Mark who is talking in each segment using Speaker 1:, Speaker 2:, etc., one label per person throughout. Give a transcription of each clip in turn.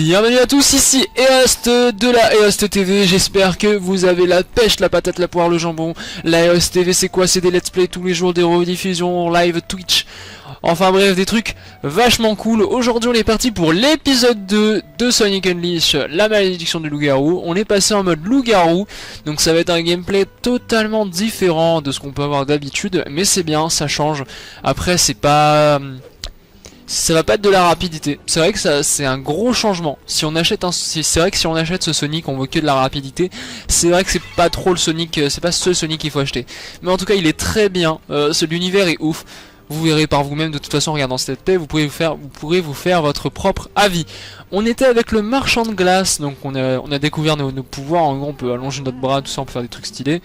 Speaker 1: Bienvenue à tous, ici Eost de la Eost TV, j'espère que vous avez la pêche, la patate, la poire, le jambon. La Eost TV c'est quoi? C'est des let's play tous les jours, des rediffusions, live, Twitch, enfin bref des trucs vachement cool. Aujourd'hui on est parti pour l'épisode 2 de Sonic Unleashed, la malédiction du loup-garou. On est passé en mode loup-garou, donc ça va être un gameplay totalement différent de ce qu'on peut avoir d'habitude, mais c'est bien, ça change. Après c'est pas... ça va pas être de la rapidité. C'est vrai que ça c'est un gros changement. Si on achète c'est vrai que si on achète ce Sonic, on veut que de la rapidité. C'est vrai que c'est pas trop le Sonic, c'est pas ce Sonic qu'il faut acheter. Mais en tout cas, il est très bien. L'univers est ouf. Vous verrez par vous-même. De toute façon, en regardant cette paix, vous pourrez vous faire votre propre avis. On était avec le marchand de glace, donc on a découvert nos pouvoirs. En gros, on peut allonger notre bras, tout ça, on peut faire des trucs stylés.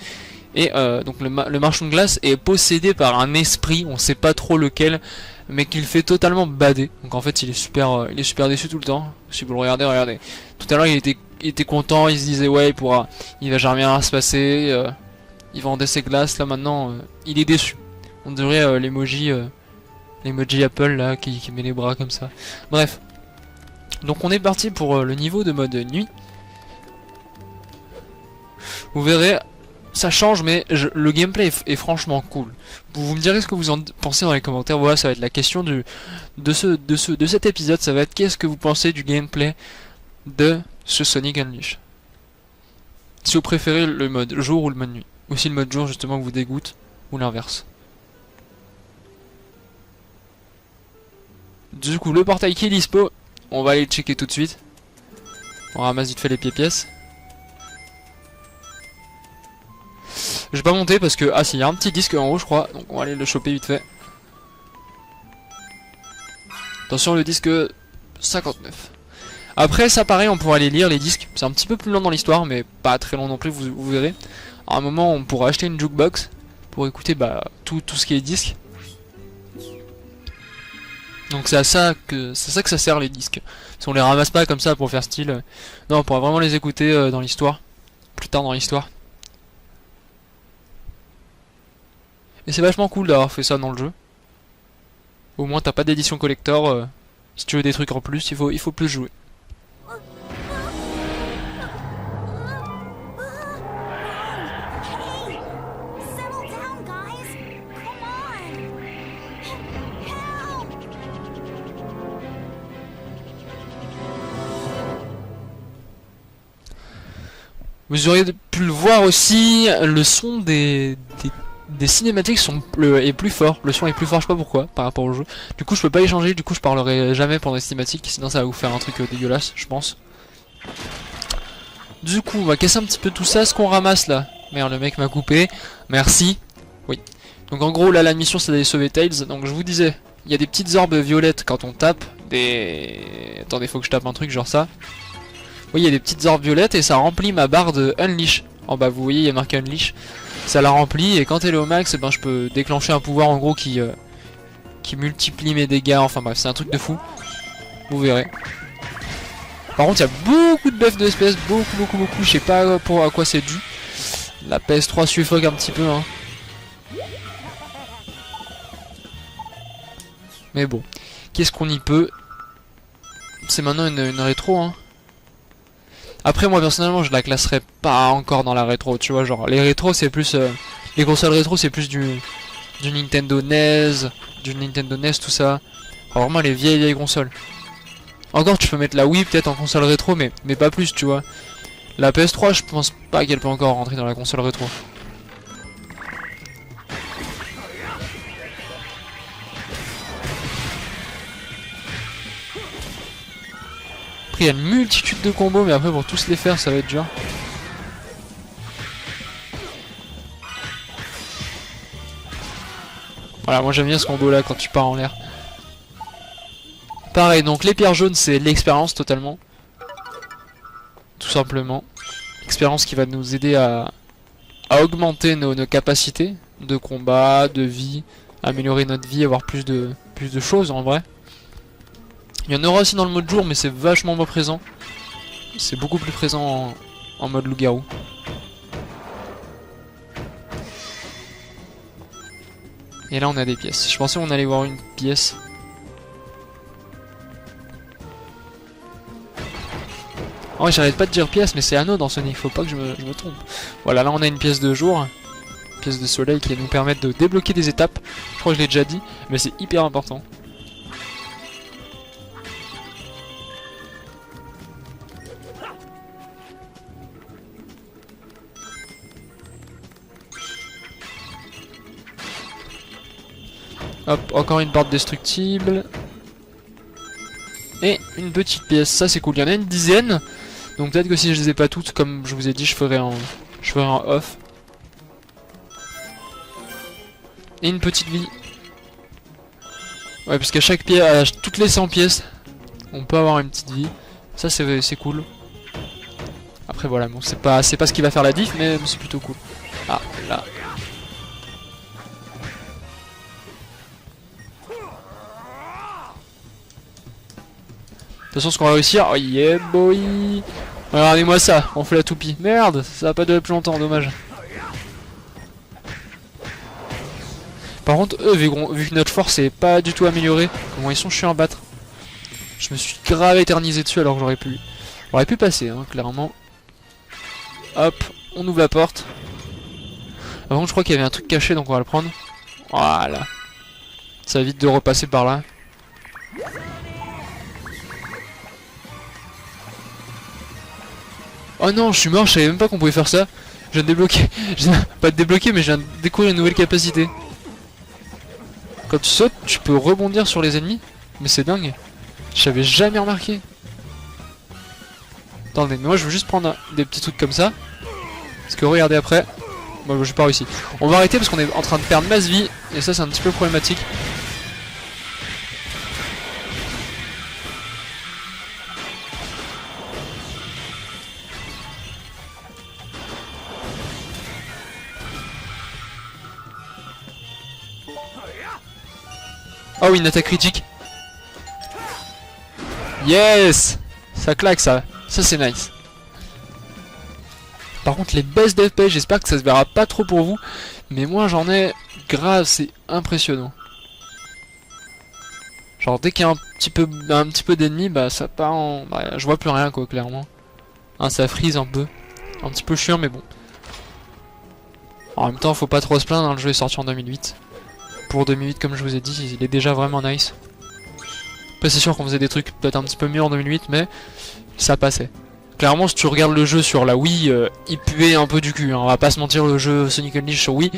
Speaker 1: Et donc le marchand de glace est possédé par un esprit, on sait pas trop lequel, mais qu'il fait totalement bader. Donc en fait il est super déçu tout le temps. Si vous le regardez. Tout à l'heure il était content, il se disait ouais il va jamais rien se passer, il vendait ses glaces. Là maintenant il est déçu. On dirait l'emoji Apple là qui met les bras comme ça. Bref. Donc on est parti pour le niveau de mode nuit. Vous verrez, ça change, mais le gameplay est franchement cool. Vous me direz ce que vous en pensez dans les commentaires. Voilà, ça va être la question de cet épisode. Ça va être qu'est-ce que vous pensez du gameplay de ce Sonic Unleashed. Si vous préférez le mode jour ou le mode nuit. Ou si le mode jour justement vous dégoûte, ou l'inverse. Du coup, le portail qui est dispo, on va aller le checker tout de suite. On ramasse vite fait les pièces. Je vais pas monter parce que... ah si, il y a un petit disque en haut je crois. Donc on va aller le choper vite fait. Attention, le disque 59. Après ça pareil, on pourra aller lire les disques. C'est un petit peu plus long dans l'histoire, mais pas très long non plus, vous verrez. À un moment on pourra acheter une jukebox pour écouter tout ce qui est disque. Donc c'est à ça que ça sert les disques. Si on les ramasse pas comme ça pour faire style. Non, on pourra vraiment les écouter dans l'histoire. Plus tard dans l'histoire. Et c'est vachement cool d'avoir fait ça dans le jeu. Au moins t'as pas d'édition collector. Si tu veux des trucs en plus, il faut plus jouer. Vous auriez pu le voir aussi, le son des cinématiques est plus fort. Le son est plus fort, je sais pas pourquoi, par rapport au jeu. Du coup je peux pas y changer, du coup je parlerai jamais pendant les cinématiques, sinon ça va vous faire un truc dégueulasse, je pense. Du coup on va casser un petit peu tout ça, ce qu'on ramasse là. Merde, le mec m'a coupé, merci. Oui. Donc en gros là la mission c'est d'aller sauver Tails. Donc je vous disais, il y a des petites orbes violettes quand on tape. Attendez, faut que je tape un truc genre ça. Oui, il y a des petites orbes violettes et ça remplit ma barre de Unleash. En bas vous voyez il y a marqué Unleash. Ça la remplit et quand elle est au max, je peux déclencher un pouvoir en gros qui multiplie mes dégâts. Enfin bref, c'est un truc de fou. Vous verrez. Par contre, il y a beaucoup de buffs d'espèces, beaucoup. Je sais pas à quoi c'est dû. La PS3 suffoque un petit peu. Hein. Mais bon, qu'est-ce qu'on y peut? C'est maintenant une rétro. Hein. Après moi personnellement je la classerais pas encore dans la rétro, tu vois, genre les rétros c'est plus les consoles rétro c'est plus du Nintendo NES, tout ça. Alors vraiment les vieilles consoles. Encore tu peux mettre la Wii peut-être en console rétro mais pas plus, tu vois. La PS3 je pense pas qu'elle peut encore rentrer dans la console rétro. Après il y a une multitude de combos mais après pour tous les faire ça va être dur. Voilà, moi j'aime bien ce combo là quand tu pars en l'air. Pareil, donc les pierres jaunes c'est l'expérience totalement. Tout simplement. Expérience qui va nous aider à augmenter nos capacités de combat, de vie, améliorer notre vie, avoir plus de choses en vrai. Il y en aura aussi dans le mode jour mais c'est vachement moins présent. C'est beaucoup plus présent en mode loup-garou. Et là on a des pièces. Je pensais qu'on allait voir une pièce. Oh, j'arrête pas de dire pièce, mais c'est anneau dans Sonic, faut pas que je me trompe. Voilà, là on a une pièce de jour, une pièce de soleil qui va nous permettre de débloquer des étapes. Je crois que je l'ai déjà dit, mais c'est hyper important. Hop, encore une barre destructible. Et une petite pièce, ça c'est cool, il y en a une dizaine. Donc peut-être que si je les ai pas toutes, comme je vous ai dit, je ferai en off. Et une petite vie. Ouais, parce qu'à chaque pièce, à toutes les 100 pièces, on peut avoir une petite vie. Ça c'est cool. Après voilà, bon, c'est pas ce qui va faire la diff, mais c'est plutôt cool. Ah, là. De toute façon, ce qu'on va réussir, oh yeah boy. Regardez-moi ça, on fait la toupie. Merde, ça va pas durer plus longtemps, dommage. Par contre, eux, vu que notre force est pas du tout améliorée, comment ils sont chiants à battre. Je me suis grave éternisé dessus alors que j'aurais pu passer, hein, clairement. Hop, on ouvre la porte. Par contre, je crois qu'il y avait un truc caché, donc on va le prendre. Voilà. Ça évite de repasser par là. Oh non, je suis mort, je savais même pas qu'on pouvait faire ça. Je viens de débloquer. Pas de débloquer, mais je viens de découvrir une nouvelle capacité. Quand tu sautes, tu peux rebondir sur les ennemis. Mais c'est dingue. J'avais jamais remarqué. Attendez, mais moi je veux juste prendre des petits trucs comme ça. Parce que regardez après. Moi j'ai pas réussi. On va arrêter parce qu'on est en train de perdre masse vie. Et ça c'est un petit peu problématique. Oh oui, une attaque critique. Yes. Ça claque ça. Ça c'est nice. Par contre les baisses d'FP, j'espère que ça se verra pas trop pour vous. Mais moi j'en ai grave, c'est impressionnant. Genre dès qu'il y a un petit peu d'ennemis, bah ça part en... Bah, je vois plus rien quoi, clairement. Hein, ça freeze un peu. Un petit peu chiant mais bon. En même temps faut pas trop se plaindre, hein, le jeu est sorti en 2008. Pour 2008 comme je vous ai dit, il est déjà vraiment nice. Après c'est sûr qu'on faisait des trucs peut-être un petit peu mieux en 2008 mais ça passait. Clairement si tu regardes le jeu sur la Wii, il puait un peu du cul, hein. On va pas se mentir, le jeu Sonic Unleashed sur Wii,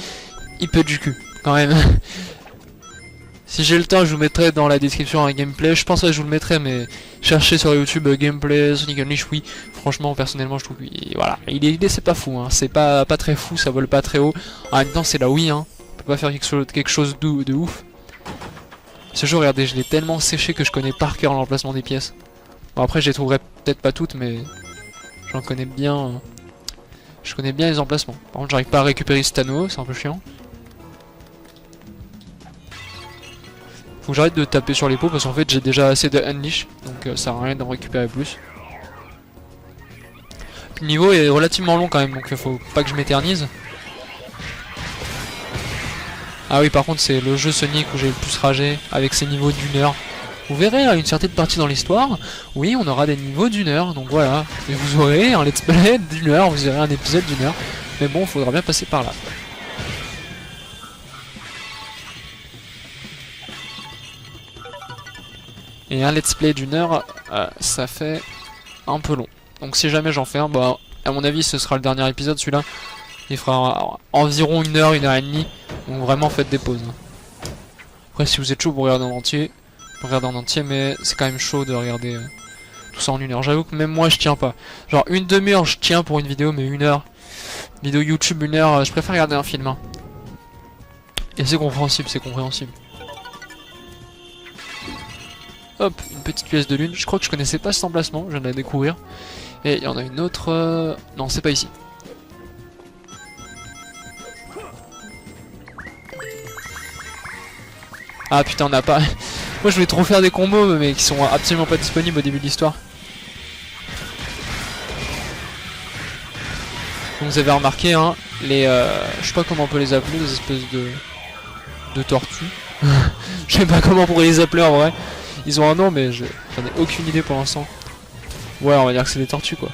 Speaker 1: il pue du cul quand même. Si j'ai le temps je vous mettrai dans la description un gameplay, je pense que je vous le mettrai mais cherchez sur YouTube gameplay Sonic Unleashed Wii. Franchement personnellement je trouve que voilà, il est c'est pas fou, hein. C'est pas très fou, ça vole pas très haut. En même temps c'est la Wii, hein. Pas faire quelque chose de ouf. Ce jeu, regardez, je l'ai tellement séché que je connais par cœur l'emplacement des pièces. Bon après je les trouverai peut-être pas toutes mais j'en connais bien. Je connais bien les emplacements. Par contre j'arrive pas à récupérer cet anneau, c'est un peu chiant. Faut que j'arrête de taper sur les pots parce qu'en fait j'ai déjà assez de Unleash, donc ça sert à rien d'en récupérer plus. Puis le niveau est relativement long quand même, donc faut pas que je m'éternise. Ah oui, par contre c'est le jeu Sonic où j'ai le plus ragé avec ses niveaux d'une heure. Vous verrez à une certaine partie dans l'histoire, oui on aura des niveaux d'une heure, donc voilà. Et vous aurez un let's play d'une heure, vous aurez un épisode d'une heure. Mais bon, faudra bien passer par là. Et un let's play d'une heure, ça fait un peu long. Donc si jamais j'en fais un, bah à mon avis ce sera le dernier épisode celui-là. Il fera environ une heure et demie. Donc vraiment faites des pauses. Après si vous êtes chaud pour regarder en entier, mais c'est quand même chaud de regarder tout ça en une heure. J'avoue que même moi je tiens pas. Genre une demi-heure je tiens pour une vidéo, mais une heure. Vidéo YouTube une heure, je préfère regarder un film. Hein. Et c'est compréhensible, c'est compréhensible. Hop, une petite pièce de lune. Je crois que je connaissais pas cet emplacement, je viens de la découvrir. Et il y en a une autre... Non, c'est pas ici. Ah putain, on n'a pas... Moi je voulais trop faire des combos mais qui sont absolument pas disponibles au début de l'histoire. Donc vous avez remarqué hein, les... je sais pas comment on peut les appeler, les espèces de tortues. Je sais pas comment on pourrait les appeler en vrai. Ils ont un nom mais j'en ai aucune idée pour l'instant. Ouais, on va dire que c'est des tortues quoi.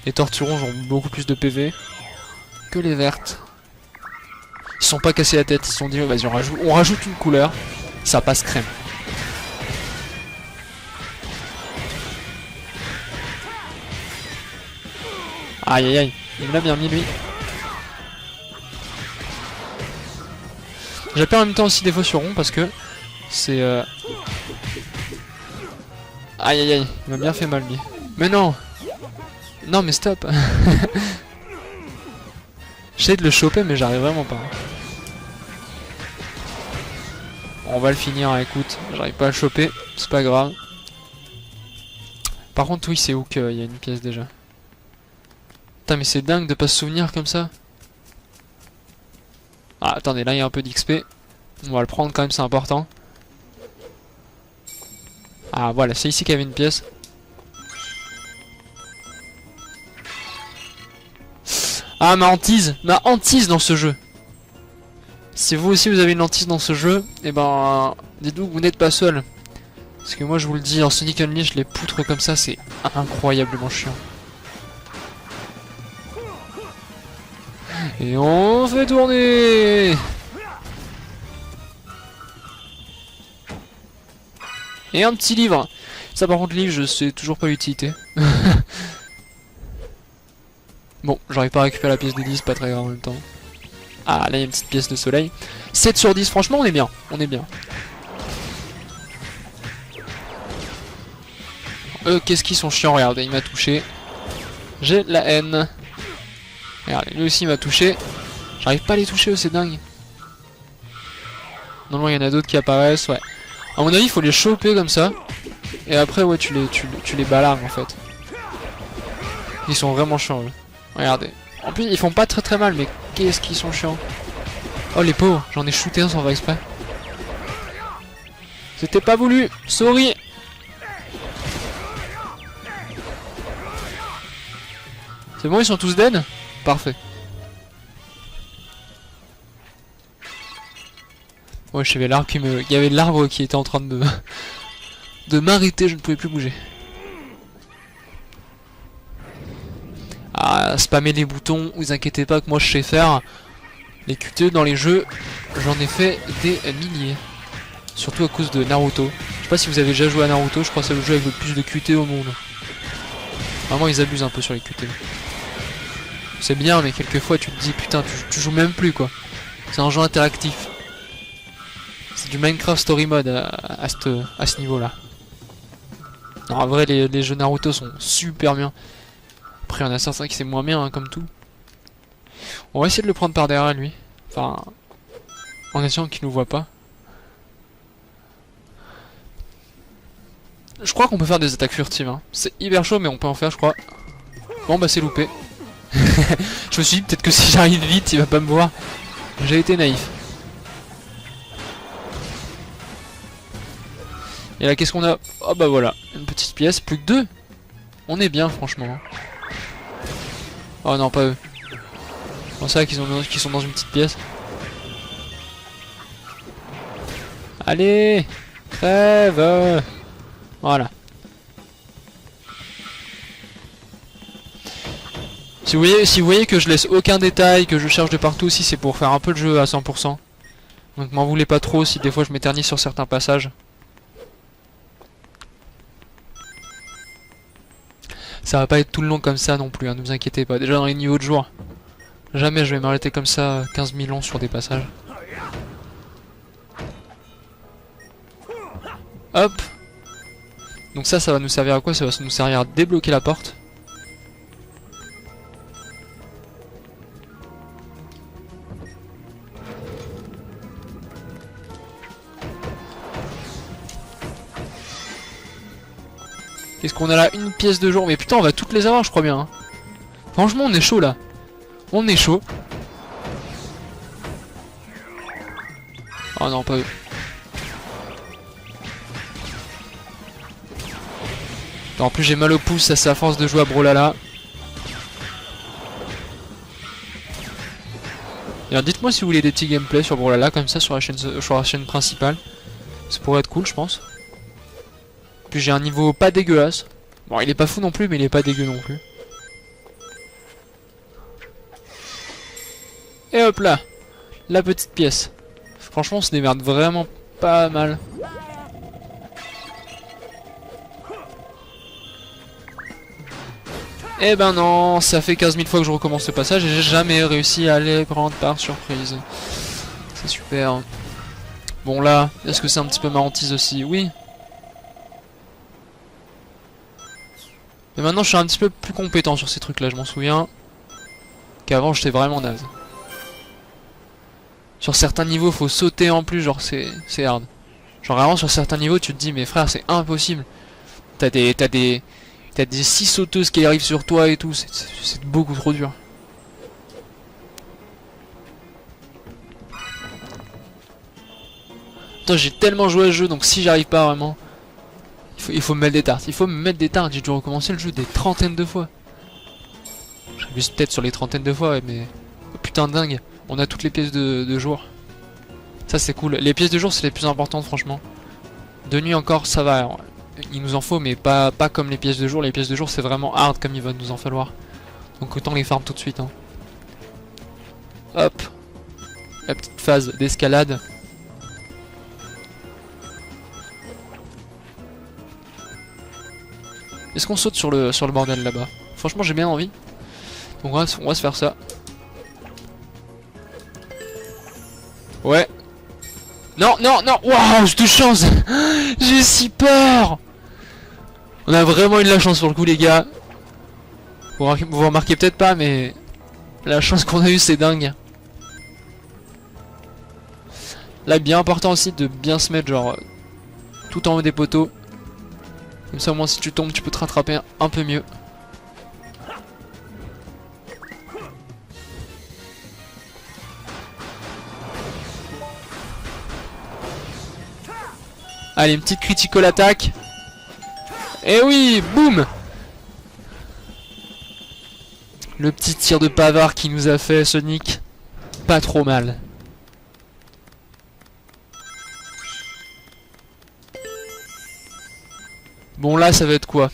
Speaker 1: Les tortues rouges ont beaucoup plus de PV que les vertes. Ils sont pas cassés la tête, ils se sont dit vas-y on rajoute une couleur, ça passe crème. Aïe aïe aïe, il me l'a bien mis lui. J'appuie en même temps aussi des fois sur rond parce que c'est aïe aïe aïe, il m'a bien fait mal lui. Mais non. Non mais stop. J'essaie de le choper mais j'arrive vraiment pas. On va le finir, écoute, j'arrive pas à le choper, c'est pas grave. Par contre oui c'est où qu'il y a une pièce déjà. Putain mais c'est dingue de pas se souvenir comme ça. Ah attendez, là il y a un peu d'XP. On va le prendre quand même, c'est important. Ah voilà, c'est ici qu'il y avait une pièce. Ah ma hantise dans ce jeu. Si vous aussi vous avez une hantise dans ce jeu, et ben dites-nous que vous n'êtes pas seul. Parce que moi je vous le dis, en Sonic Unleashed, les poutres comme ça c'est incroyablement chiant. Et on fait tourner. Et un petit livre. Ça par contre livre je sais toujours pas l'utilité. Bon, j'arrive pas à récupérer la pièce de 10, pas très grave en même temps. Ah, là il y a une petite pièce de soleil. 7 sur 10, franchement on est bien. On est bien. Qu'est-ce qu'ils sont chiants, regardez, il m'a touché. J'ai la haine. Regardez, lui aussi il m'a touché. J'arrive pas à les toucher, c'est dingue. Normalement il y en a d'autres qui apparaissent, ouais. À mon avis il faut les choper comme ça. Et après ouais tu les balargues en fait. Ils sont vraiment chiants eux. Regardez. En plus ils font pas très mal mais qu'est-ce qu'ils sont chiants. Oh les pauvres, j'en ai shooté un sans faire exprès. C'était pas voulu, sorry. C'est bon, ils sont tous dead? Parfait. Ouais, il y avait l'arbre qui était en train de m'arrêter, je ne pouvais plus bouger. Ah, spammer les boutons, vous inquiétez pas que moi je sais faire. Les QTE dans les jeux, j'en ai fait des milliers. Surtout à cause de Naruto. Je sais pas si vous avez déjà joué à Naruto, je crois que c'est le jeu avec le plus de QTE au monde. Vraiment ils abusent un peu sur les QTE. C'est bien mais quelquefois tu te dis putain tu joues même plus quoi. C'est un jeu interactif. C'est du Minecraft Story Mode à ce niveau là. Non, en vrai les jeux Naruto sont super bien. Après il y en a certains qui c'est moins bien hein, comme tout. On va essayer de le prendre par derrière lui. Enfin en essayant qu'il nous voit pas. Je crois qu'on peut faire des attaques furtives hein. C'est hyper chaud mais on peut en faire je crois. Bon bah c'est loupé. Je me suis dit peut-être que si j'arrive vite il va pas me voir. J'ai été naïf. Et là qu'est-ce qu'on a? Oh bah voilà, une petite pièce, plus que 2. On est bien franchement. Oh non pas eux. Je pensais qu'ils sont dans une petite pièce. Allez, crève. Voilà. Si vous voyez que je laisse aucun détail, que je cherche de partout aussi, c'est pour faire un peu le jeu à 100%. Donc m'en voulez pas trop si des fois je m'éternise sur certains passages. Ça va pas être tout le long comme ça non plus, hein, ne vous inquiétez pas. Déjà dans les niveaux de jour, jamais je vais m'arrêter comme ça 15 000 ans sur des passages. Hop. Donc ça va nous servir à quoi? Ça va nous servir à débloquer la porte. Qu'est-ce qu'on a là? Une pièce de jour. Mais putain, on va toutes les avoir, je crois bien. Hein. Franchement, on est chaud là. On est chaud. Oh non, pas eux. En plus, j'ai mal au pouce, ça c'est à force de jouer à Brawlhalla. Et alors, dites-moi si vous voulez des petits gameplays sur Brawlhalla comme ça sur la chaîne principale. Ça pourrait être cool, je pense. Puis j'ai un niveau pas dégueulasse. Bon, il est pas fou non plus, mais il est pas dégueu non plus. Et hop là, la petite pièce. Franchement, on se démerde vraiment pas mal. Eh ben non, ça fait 15 000 fois que je recommence ce passage et j'ai jamais réussi à aller prendre par surprise. C'est super. Bon là, est-ce que c'est un petit peu ma hantise aussi? Oui. Mais maintenant je suis un petit peu plus compétent sur ces trucs là, je m'en souviens. Qu'avant j'étais vraiment naze. Sur certains niveaux faut sauter en plus, genre c'est hard. Genre vraiment sur certains niveaux tu te dis mais frère c'est impossible. T'as des 6 sauteuses qui arrivent sur toi et tout, c'est beaucoup trop dur. Putain, j'ai tellement joué à ce jeu, donc si j'arrive pas vraiment, il faut me mettre des tartes. Il faut me mettre des tartes, j'ai dû recommencer le jeu des trentaines de fois. J'abuse peut-être sur les trentaines de fois, ouais, mais... Oh, putain dingue, on a toutes les pièces de jour. Ça c'est cool, les pièces de jour c'est les plus importantes franchement. De nuit encore ça va, il nous en faut mais pas comme les pièces de jour. Les pièces de jour c'est vraiment hard comme il va nous en falloir. Donc autant les farm tout de suite hein. Hop, la petite phase d'escalade. Est-ce qu'on saute sur le bordel là-bas? Franchement j'ai bien envie. Donc on va se faire ça. Ouais. Non, non, non. Waouh, j'ai de chance. J'ai si peur. On a vraiment eu de la chance sur le coup les gars. Vous remarquez peut-être pas mais la chance qu'on a eue c'est dingue. Là bien important aussi de bien se mettre genre tout en haut des poteaux. Comme ça au moins si tu tombes tu peux te rattraper un peu mieux. Allez, une petite critical attack. Et oui, boum. Le petit tir de pavard qui nous a fait Sonic. Pas trop mal. Bon là ça va être quoi?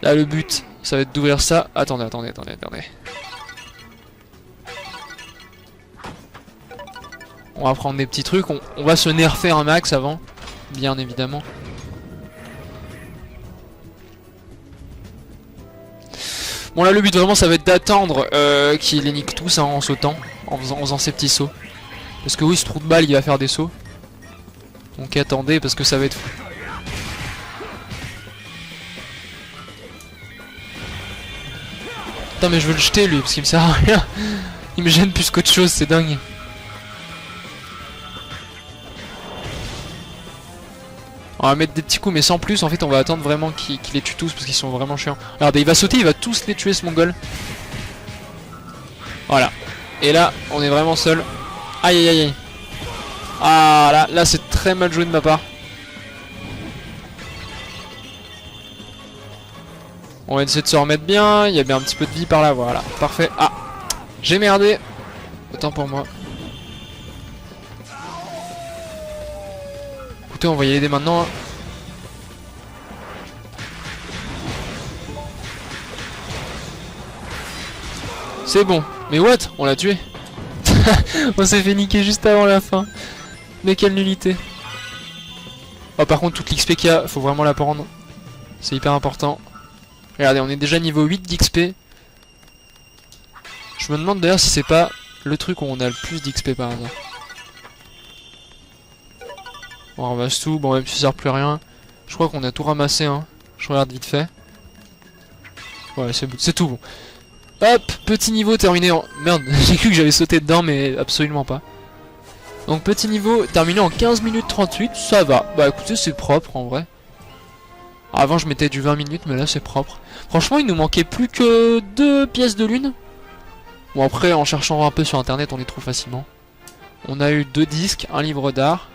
Speaker 1: Là le but ça va être d'ouvrir ça. Attendez. On va prendre des petits trucs. On va se nerfer un max avant. Bien évidemment. Bon là le but vraiment ça va être d'attendre qu'il les nique tous hein, en sautant. En faisant ces petits sauts. Parce que oui ce trou de balle il va faire des sauts. Donc attendez parce que ça va être fou. Putain mais je veux le jeter lui parce qu'il me sert à rien. Il me gêne plus qu'autre chose, c'est dingue. On va mettre des petits coups mais sans plus, en fait on va attendre vraiment qu'il les tue tous parce qu'ils sont vraiment chiants. Regardez, il va sauter, il va tous les tuer ce mongol. Voilà. Et là, on est vraiment seul. Aïe aïe aïe. Ah là c'est très mal joué de ma part. On va essayer de se remettre bien, il y a bien un petit peu de vie par là, voilà, parfait. Ah, j'ai merdé. Autant pour moi. Écoutez, on va y aider maintenant. C'est bon. Mais what? On l'a tué. On s'est fait niquer juste avant la fin. Mais quelle nullité. Oh par contre toute l'XP qu'il y a, faut vraiment la prendre. C'est hyper important. Regardez, on est déjà niveau 8 d'XP. Je me demande d'ailleurs si c'est pas le truc où on a le plus d'XP par hasard. On ramasse tout, bon même si ça sert plus à rien. Je crois qu'on a tout ramassé hein. Je regarde vite fait. Ouais c'est tout bon. Hop, petit niveau terminé en... Merde, j'ai cru que j'avais sauté dedans mais absolument pas. Donc petit niveau terminé en 15 minutes 38, ça va. Bah écoutez c'est propre en vrai. Avant je mettais du 20 minutes mais là c'est propre. Franchement il nous manquait plus que 2 pièces de lune. Bon après en cherchant un peu sur internet on les trouve facilement. On a eu 2 disques, un livre d'art.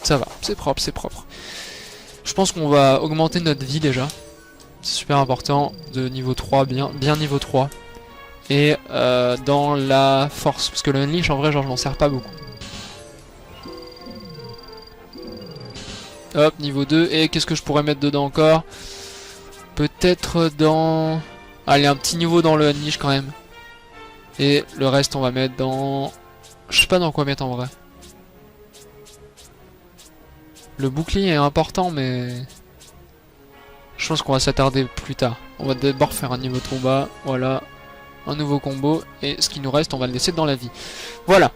Speaker 1: Ça va, c'est propre, c'est propre. Je pense qu'on va augmenter notre vie déjà. C'est super important, de niveau 3, bien niveau 3. Et dans la force, parce que le unleash en vrai genre je m'en sers pas beaucoup. Hop, niveau 2, et qu'est-ce que je pourrais mettre dedans encore? Peut-être dans... Allez, un petit niveau dans le Unleash quand même. Et le reste, on va mettre dans... Je sais pas dans quoi mettre en vrai. Le bouclier est important, mais... Je pense qu'on va s'attarder plus tard. On va d'abord faire un niveau de combat. Voilà. Un nouveau combo. Et ce qui nous reste, on va le laisser dans la vie. Voilà.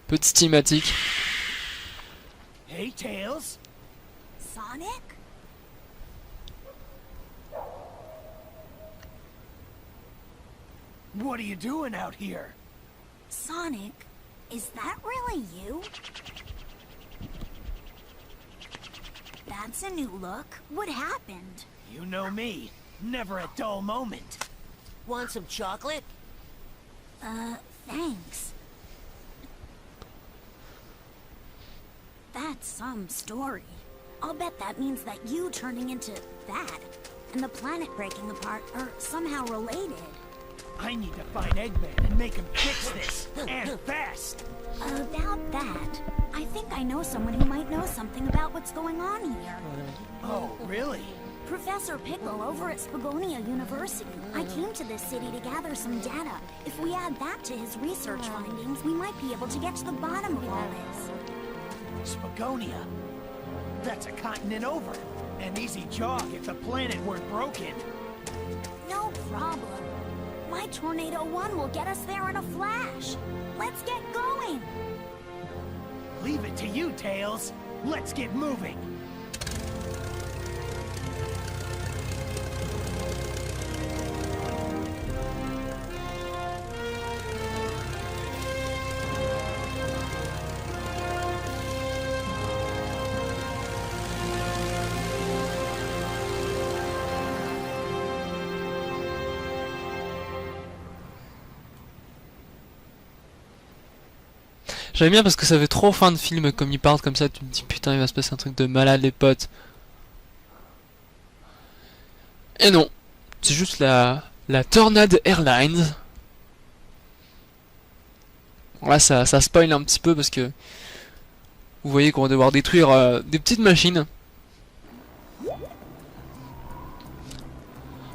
Speaker 1: Petite cinématique.
Speaker 2: Hey, Tails.
Speaker 3: Sonic?
Speaker 2: What are you doing out here?
Speaker 3: Sonic, is that really you? That's a new look. What happened?
Speaker 2: You know me. Never a dull moment.
Speaker 4: Want some chocolate?
Speaker 3: Thanks. That's some story. I'll bet that means that you turning into that and the planet breaking apart are somehow related.
Speaker 2: I need to find Eggman and make him fix this, and fast.
Speaker 3: About that, I think I know someone who might know something about what's going on here.
Speaker 2: Oh, really?
Speaker 3: Professor Pickle over at Spagonia University. I came to this city to gather some data. If we add that to his research findings, we might be able to get to the bottom of all this.
Speaker 2: Spagonia. That's a continent over. An easy jog if the planet weren't broken.
Speaker 3: No problem. My Tornado 1 will get us there in a flash. Let's get going.
Speaker 2: Leave it to you, Tails. Let's get moving.
Speaker 1: J'aime bien parce que ça fait trop fin de film comme ils partent comme ça, tu te dis putain il va se passer un truc de malade les potes. Et non, c'est juste la Tornade Airlines. Bon, là ça spoil un petit peu parce que vous voyez qu'on va devoir détruire des petites machines.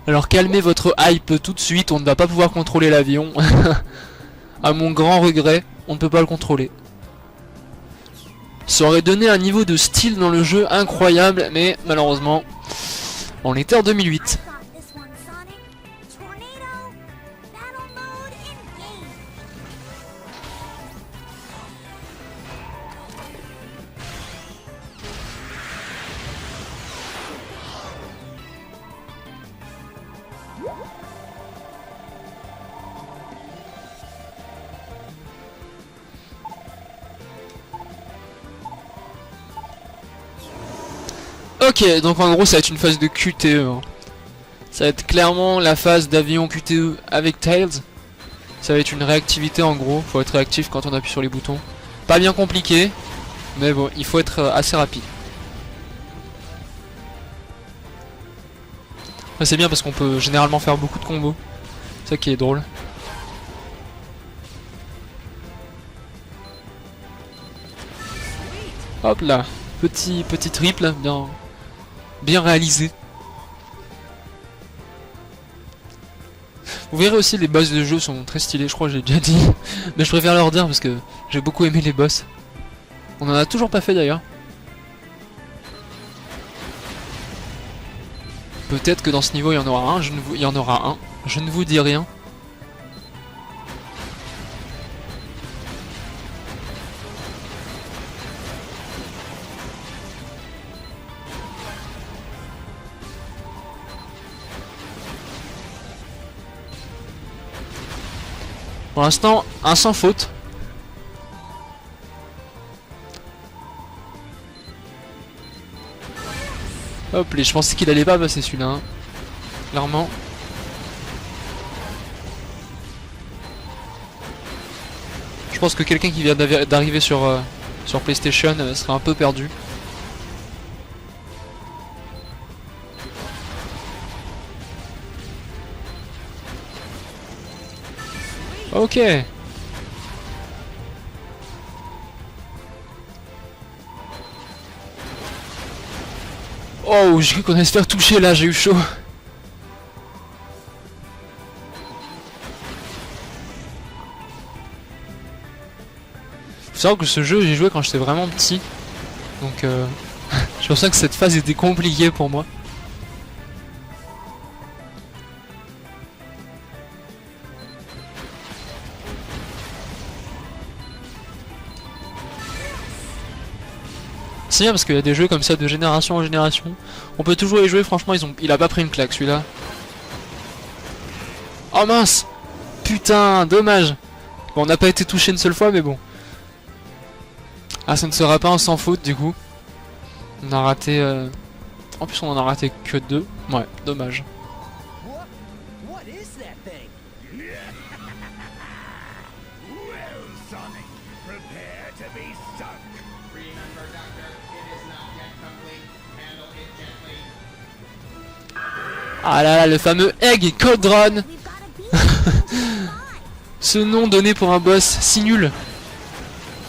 Speaker 1: Alors calmez votre hype tout de suite, on ne va pas pouvoir contrôler l'avion. À mon grand regret, on ne peut pas le contrôler. Ça aurait donné un niveau de style dans le jeu incroyable, mais malheureusement, on était en 2008.
Speaker 3: I got this one, Sonic. Tornado, battle mode engage.
Speaker 1: Ok, donc en gros ça va être une phase de QTE. Hein. Ça va être clairement la phase d'avion QTE avec Tails. Ça va être une réactivité en gros, faut être réactif quand on appuie sur les boutons. Pas bien compliqué, mais bon, il faut être assez rapide. Enfin, c'est bien parce qu'on peut généralement faire beaucoup de combos. C'est ça qui est drôle. Hop là, petit triple, bien réalisé. Vous verrez aussi les boss de jeu sont très stylés, je crois que j'ai déjà dit. Mais je préfère leur dire parce que j'ai beaucoup aimé les boss. On en a toujours pas fait d'ailleurs. Peut-être que dans ce niveau il y en aura un, il y en aura un. Je ne vous dis rien. Pour l'instant, un sans faute. Hop, je pensais qu'il allait pas passer celui-là. Hein. Clairement. Je pense que quelqu'un qui vient d'arriver sur PlayStation serait un peu perdu. Ok. Wow, j'ai cru qu'on allait se faire toucher là, j'ai eu chaud. Faut savoir que ce jeu, j'ai joué quand j'étais vraiment petit. Donc je pense que cette phase était compliquée pour moi. C'est bien parce qu'il y a des jeux comme ça de génération en génération. On peut toujours y jouer, franchement, il a pas pris une claque celui-là. Oh mince! Putain, dommage! Bon, on n'a pas été touché une seule fois, mais bon. Ah, ça ne sera pas un sans faute du coup. On a raté. En plus, on en a raté que 2. Ouais, dommage.
Speaker 2: What is that thing?
Speaker 5: Well, Sonic, prepare to be sunk. Remember, Doctor, it is not yet complete. Handle it gently.
Speaker 1: Ah là là, le fameux Egg Codron.
Speaker 3: We've got a beat.
Speaker 1: Ce nom donné pour un boss si nul.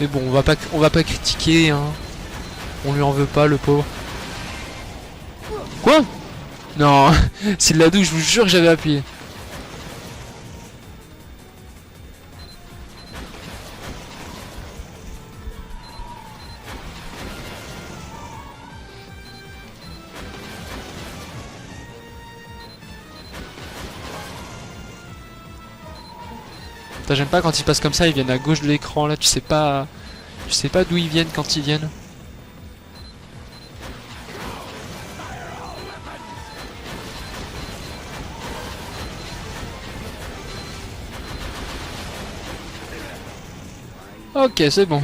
Speaker 1: Mais bon, on va pas critiquer, hein. On lui en veut pas, le pauvre. Quoi? Non, c'est de la douche, je vous jure que j'avais appuyé. Putain, j'aime pas quand ils passent comme ça, ils viennent à gauche de l'écran là, tu sais pas d'où ils viennent quand ils viennent. Ok, c'est bon.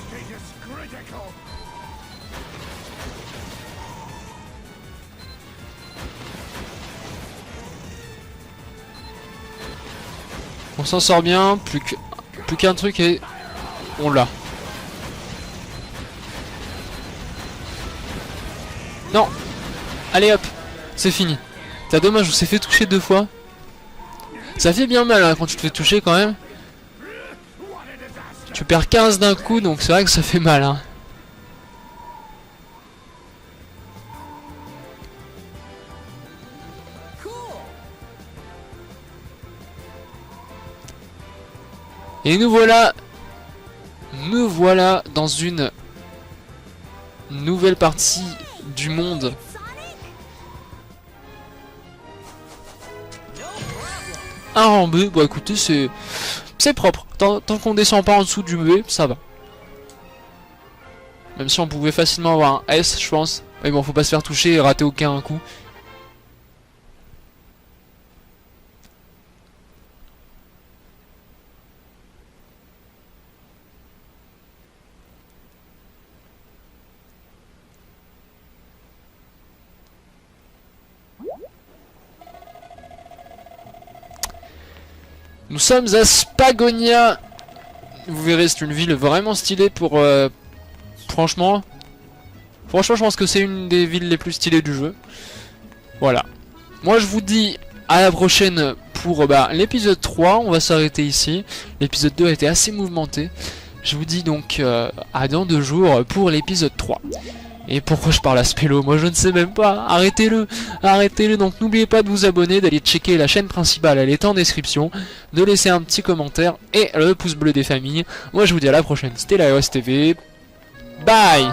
Speaker 5: Status critical.
Speaker 1: On s'en sort bien, plus qu'un truc et on l'a. Non. Allez hop, c'est fini. T'as dommage, on s'est fait toucher 2 fois. Ça fait bien mal hein, quand tu te fais toucher quand même. Tu perds 15 d'un coup, donc c'est vrai que ça fait mal hein. Et nous voilà dans une nouvelle partie du monde. Un rang B, bah écoutez, c'est propre. Tant qu'on descend pas en dessous du B, ça va. Même si on pouvait facilement avoir un S, je pense. Mais bon, faut pas se faire toucher et rater aucun coup. Nous sommes à Spagonia. Vous verrez, c'est une ville vraiment stylée pour... franchement, je pense que c'est une des villes les plus stylées du jeu. Voilà. Moi, je vous dis à la prochaine pour l'épisode 3. On va s'arrêter ici. L'épisode 2 a été assez mouvementé. Je vous dis donc à dans 2 jours pour l'épisode 3. Et pourquoi je parle à Spello? Moi je ne sais même pas. Arrêtez-le. Arrêtez-le. Donc n'oubliez pas de vous abonner, d'aller checker la chaîne principale, elle est en description, de laisser un petit commentaire et le pouce bleu des familles. Moi je vous dis à la prochaine. C'était la EOS TV. Bye.